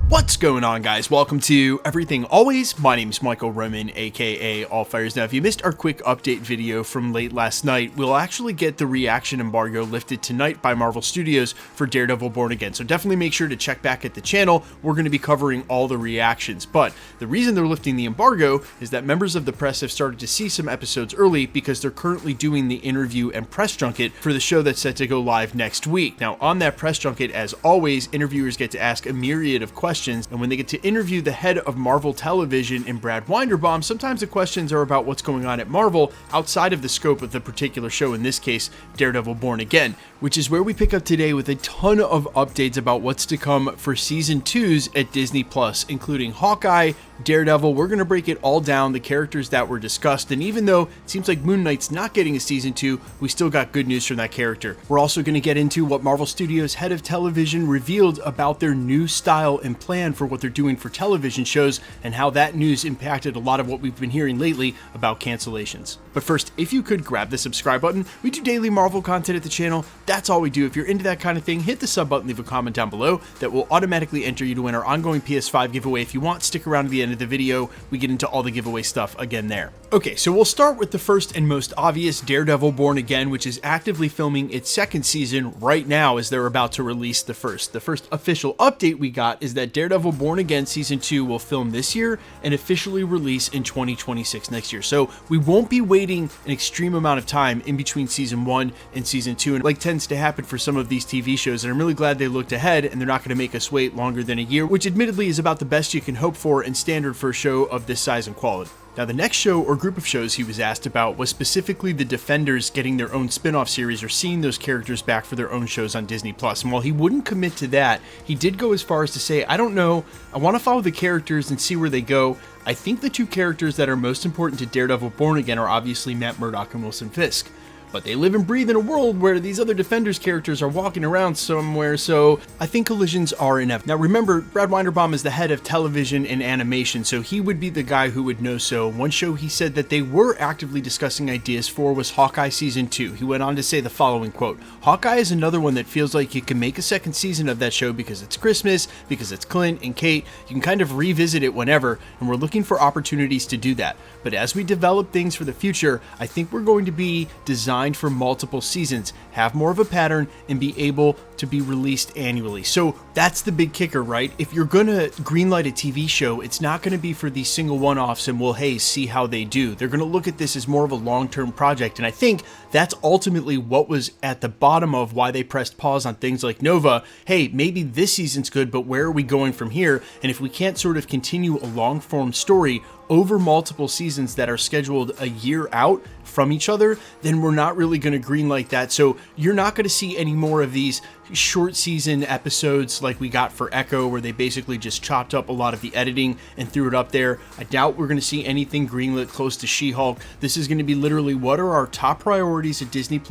What's going on, guys? Welcome to Everything Always. My name is Michael Roman, aka Allfires. Now, if you missed our quick update video from late last night, we'll actually get the reaction embargo lifted tonight by Marvel Studios for Daredevil Born Again. So definitely make sure to check back at the channel. We're going to be covering all the reactions. But the reason they're lifting the embargo is that members of the press have started to see some episodes early because they're currently doing the interview and press junket for the show that's set to go live next week. Now, on that press junket, as always, interviewers get to ask a myriad of questions. And when they get to interview the head of Marvel Television and Brad Winderbaum, sometimes the questions are about what's going on at Marvel outside of the scope of the particular show, in this case, Daredevil Born Again, which is where we pick up today with a ton of updates about what's to come for Season 2s at Disney+, including Hawkeye, Daredevil. We're going to break it all down, the characters that were discussed, and even though it seems like Moon Knight's not getting a Season 2, we still got good news from that character. We're also going to get into what Marvel Studios' head of television revealed about their new style and plan for what they're doing for television shows, and how that news impacted a lot of what we've been hearing lately about cancellations. But first, if you could grab the subscribe button. We do daily Marvel content at the channel. That's all we do. If you're into that kind of thing, hit the sub button, leave a comment down below. That will automatically enter you to win our ongoing PS5 giveaway. If you want, stick around to the end of the video. We get into all the giveaway stuff again there. Okay, so we'll start with the first and most obvious, Daredevil Born Again, which is actively filming its second season right now as they're about to release the first. The first official update we got is that Daredevil Born Again Season 2 will film this year and officially release in 2026 next year. So we won't be waiting an extreme amount of time in between Season 1 and Season 2, and like tends to happen for some of these TV shows, and I'm really glad they looked ahead and they're not going to make us wait longer than a year, which admittedly is about the best you can hope for and standard for a show of this size and quality. Now, the next show or group of shows he was asked about was specifically the Defenders getting their own spin-off series or seeing those characters back for their own shows on Disney+. And while he wouldn't commit to that, he did go as far as to say, I don't know, I want to follow the characters and see where they go. I think the two characters that are most important to Daredevil Born Again are obviously Matt Murdock and Wilson Fisk. But they live and breathe in a world where these other Defenders characters are walking around somewhere, so I think collisions are inevitable. Now remember, Brad Winderbaum is the head of television and animation, so he would be the guy who would know so. One show he said that they were actively discussing ideas for was Hawkeye Season 2. He went on to say the following quote, "Hawkeye is another one that feels like you can make a second season of that show because it's Christmas, because it's Clint and Kate. You can kind of revisit it whenever, and we're looking for opportunities to do that. But as we develop things for the future, I think we're going to be designed for multiple seasons, have more of a pattern, and be able to be released annually." So that's the big kicker, right? If you're gonna greenlight a TV show, it's not gonna be for these single one-offs and, well, hey, see how they do. They're gonna look at this as more of a long-term project, and I think that's ultimately what was at the bottom of why they pressed pause on things like Nova. Hey, maybe this season's good, but where are we going from here? And if we can't sort of continue a long-form story over multiple seasons that are scheduled a year out from each other, then we're not really going to greenlight that. So you're not going to see any more of these short season episodes like we got for Echo, where they basically just chopped up a lot of the editing and threw it up there. I doubt we're going to see anything greenlit close to She-Hulk. This is going to be literally, what are our top priorities at Disney+?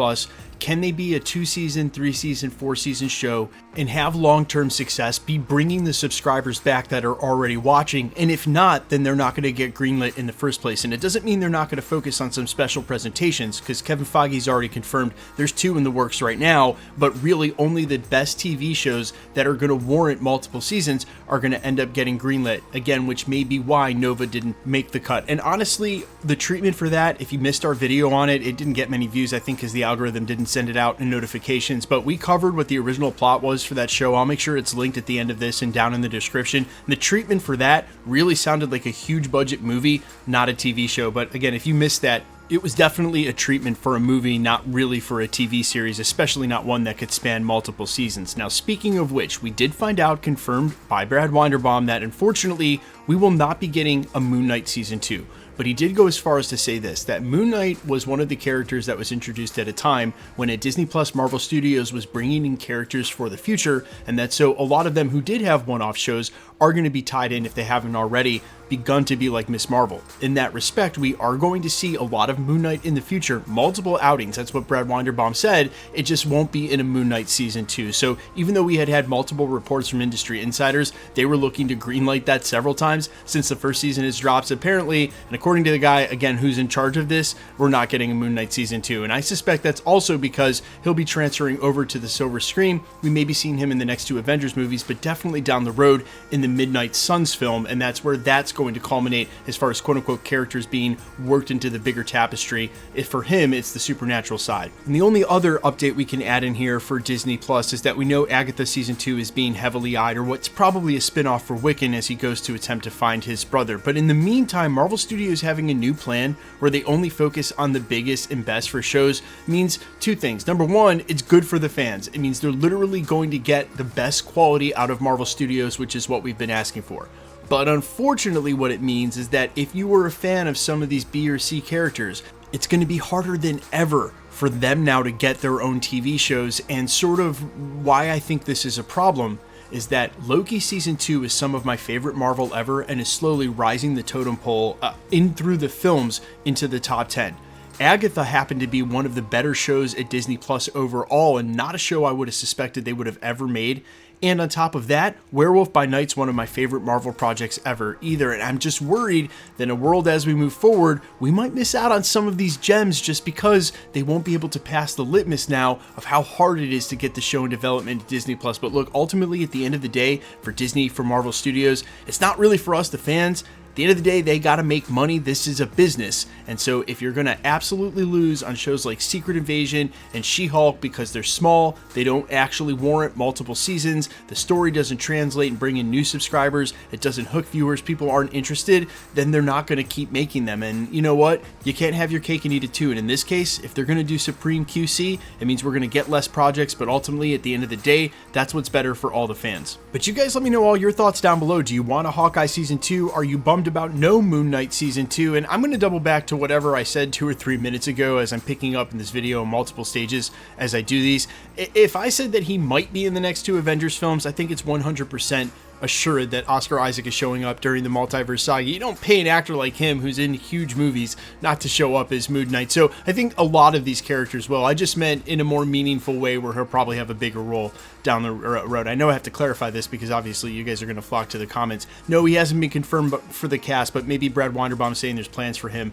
Can they be a 2-season, 3-season, 4-season show and have long-term success, be bringing the subscribers back that are already watching? And if not, then they're not going to get greenlit in the first place. And it doesn't mean they're not going to focus on some special presentations, because Kevin Feige's already confirmed there's 2 in the works right now, but really only the best TV shows that are going to warrant multiple seasons are going to end up getting greenlit. Again, which may be why Nova didn't make the cut. And honestly, the treatment for that, if you missed our video on it, it didn't get many views, I think, because the algorithm didn't send it out in notifications, but we covered what the original plot was for that show. I'll make sure it's linked at the end of this and down in the description. And the treatment for that really sounded like a huge budget movie, not a TV show. But again, if you missed that, it was definitely a treatment for a movie, not really for a TV series, especially not one that could span multiple seasons. Now, speaking of which, we did find out, confirmed by Brad Winderbaum, that unfortunately we will not be getting a Moon Knight Season 2. But he did go as far as to say this, that Moon Knight was one of the characters that was introduced at a time when at Disney Plus Marvel Studios was bringing in characters for the future, and that so a lot of them who did have one-off shows are going to be tied in, if they haven't already, begun to be like Miss Marvel. In that respect, we are going to see a lot of Moon Knight in the future, multiple outings. That's what Brad Winderbaum said. It just won't be in a Moon Knight season 2. So even though we had multiple reports from industry insiders, they were looking to greenlight that several times since the first season has dropped. Apparently, and according to the guy, again, who's in charge of this, we're not getting a Moon Knight season 2. And I suspect that's also because he'll be transferring over to the silver screen. We may be seeing him in the next 2 Avengers movies, but definitely down the road in the Midnight Suns film. And that's where that's going to culminate as far as quote unquote characters being worked into the bigger tapestry. If for him, it's the supernatural side. And the only other update we can add in here for Disney Plus is that we know Agatha season 2 is being heavily eyed, or what's probably a spinoff for Wiccan as he goes to attempt to find his brother. But in the meantime, Marvel Studios having a new plan where they only focus on the biggest and best for shows means 2 things. Number 1, it's good for the fans. It means they're literally going to get the best quality out of Marvel Studios, which is what we've been asking for. But unfortunately, what it means is that if you were a fan of some of these B or C characters, it's going to be harder than ever for them now to get their own TV shows. And sort of why I think this is a problem is that Loki season 2 is some of my favorite Marvel ever and is slowly rising the totem pole in through the films into the top 10. Agatha happened to be one of the better shows at Disney Plus overall, and not a show I would have suspected they would have ever made. And on top of that, Werewolf by Night's one of my favorite Marvel projects ever either, and I'm just worried that in a world as we move forward, we might miss out on some of these gems just because they won't be able to pass the litmus now of how hard it is to get the show in development at Disney Plus. But look, ultimately at the end of the day, for Disney, for Marvel Studios, it's not really for us, the fans. At the end of the day, they got to make money. This is a business. And so if you're going to absolutely lose on shows like Secret Invasion and She-Hulk because they're small, they don't actually warrant multiple seasons, the story doesn't translate and bring in new subscribers, it doesn't hook viewers, people aren't interested, then they're not going to keep making them. And you know what? You can't have your cake and eat it too. And in this case, if they're going to do Supreme QC, it means we're going to get less projects, but ultimately at the end of the day, that's what's better for all the fans. But you guys let me know all your thoughts down below. Do you want a Hawkeye season 2? Are you bummed about no Moon Knight season 2? And I'm going to double back to whatever I said 2 or 3 minutes ago as I'm picking up in this video in multiple stages as I do these. If I said that he might be in the next 2 Avengers films, I think it's 100% assured that Oscar Isaac is showing up during the Multiverse Saga. You don't pay an actor like him who's in huge movies not to show up as Moon Knight. So I think a lot of these characters will. I just meant in a more meaningful way where he'll probably have a bigger role down the road. I know I have to clarify this because obviously you guys are going to flock to the comments. No, he hasn't been confirmed for the cast, but maybe Brad Winderbaum saying there's plans for him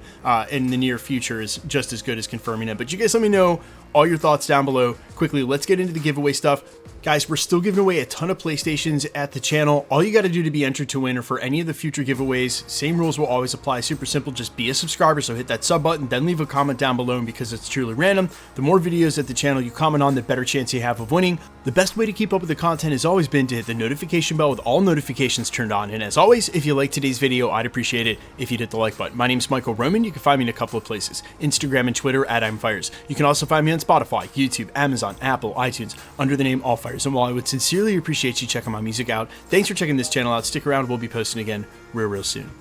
in the near future is just as good as confirming it. But you guys let me know all your thoughts down below. Quickly, let's get into the giveaway stuff. Guys, we're still giving away a ton of PlayStations at the channel. All you got to do to be entered to win or for any of the future giveaways, same rules will always apply. Super simple. Just be a subscriber. So hit that sub button, then leave a comment down below. And because it's truly random, the more videos at the channel you comment on, the better chance you have of winning. The best way to keep up with the content has always been to hit the notification bell with all notifications turned on. And as always, if you like today's video, I'd appreciate it if you'd hit the like button. My name's Michael Roman. You can find me in a couple of places, Instagram and Twitter at I'mFires. You can also find me on Spotify, YouTube, Amazon, Apple, iTunes, under the name AllFires. And while I would sincerely appreciate you checking my music out, thanks for checking this channel out. Stick around, we'll be posting again real soon.